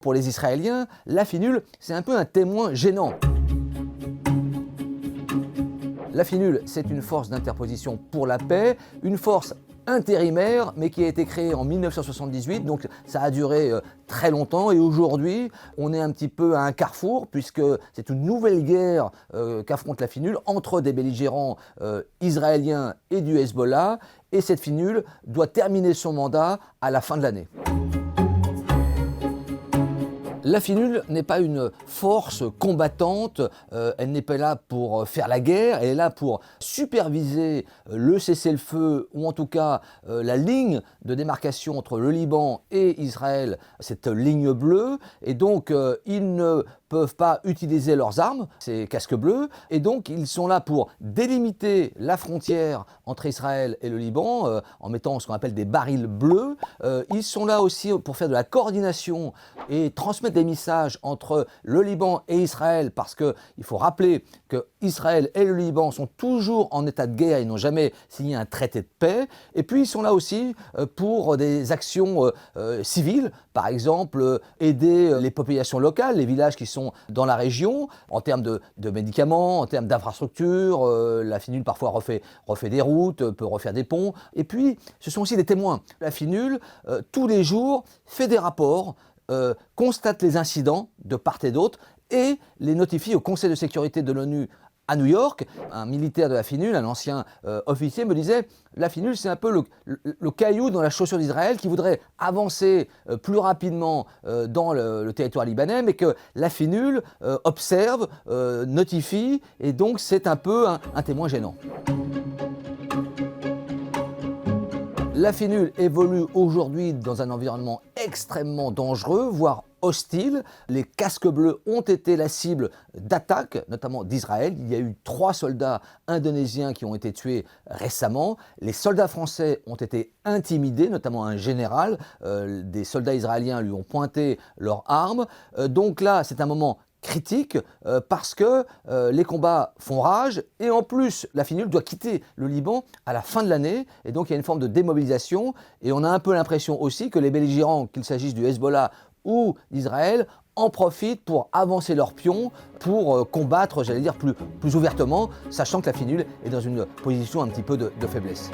Pour les Israéliens, la finule, c'est un peu un témoin gênant. La finule, c'est une force d'interposition pour la paix, une force intérimaire, mais qui a été créée en 1978, donc ça a duré très longtemps, et aujourd'hui, on est un petit peu à un carrefour, puisque c'est une nouvelle guerre qu'affronte la finule entre des belligérants israéliens et du Hezbollah, et cette finule doit terminer son mandat à la fin de l'année. La finule n'est pas une force combattante, elle n'est pas là pour faire la guerre, elle est là pour superviser le cessez-le-feu, ou en tout cas la ligne de démarcation entre le Liban et Israël, cette ligne bleue, et donc ils ne peuvent pas utiliser leurs armes, ces casques bleus, et donc ils sont là pour délimiter la frontière entre Israël et le Liban, en mettant ce qu'on appelle des barils bleus. Ils sont là aussi pour faire de la coordination et transmettre des messages entre le Liban et Israël, parce qu'il faut rappeler que Israël et le Liban sont toujours en état de guerre, ils n'ont jamais signé un traité de paix. Et puis ils sont là aussi pour des actions civiles, par exemple aider les populations locales, les villages qui sont dans la région, en termes de médicaments, en termes d'infrastructures. La finule parfois refait des routes, peut refaire des ponts. Et puis ce sont aussi des témoins. La finule, tous les jours, fait des rapports, constate les incidents de part et d'autre et les notifie au Conseil de sécurité de l'ONU à New York. Un militaire de la finule, un ancien officier, me disait « La finule, c'est un peu le caillou dans la chaussure d'Israël qui voudrait avancer plus rapidement dans le territoire libanais, mais que la finule observe, notifie, et donc c'est un peu un témoin gênant. » La finule évolue aujourd'hui dans un environnement extrêmement dangereux, voire hostile. Les casques bleus ont été la cible d'attaques, notamment d'Israël. Il y a eu 3 soldats indonésiens qui ont été tués récemment. Les soldats français ont été intimidés, notamment un général. Des soldats israéliens lui ont pointé leurs armes. Donc là, c'est un moment critique parce que les combats font rage, et en plus la finule doit quitter le Liban à la fin de l'année, et donc il y a une forme de démobilisation, et on a un peu l'impression aussi que les belligérants, qu'il s'agisse du Hezbollah ou d'Israël, en profitent pour avancer leurs pions, pour combattre, j'allais dire, plus ouvertement, sachant que la finule est dans une position un petit peu de faiblesse.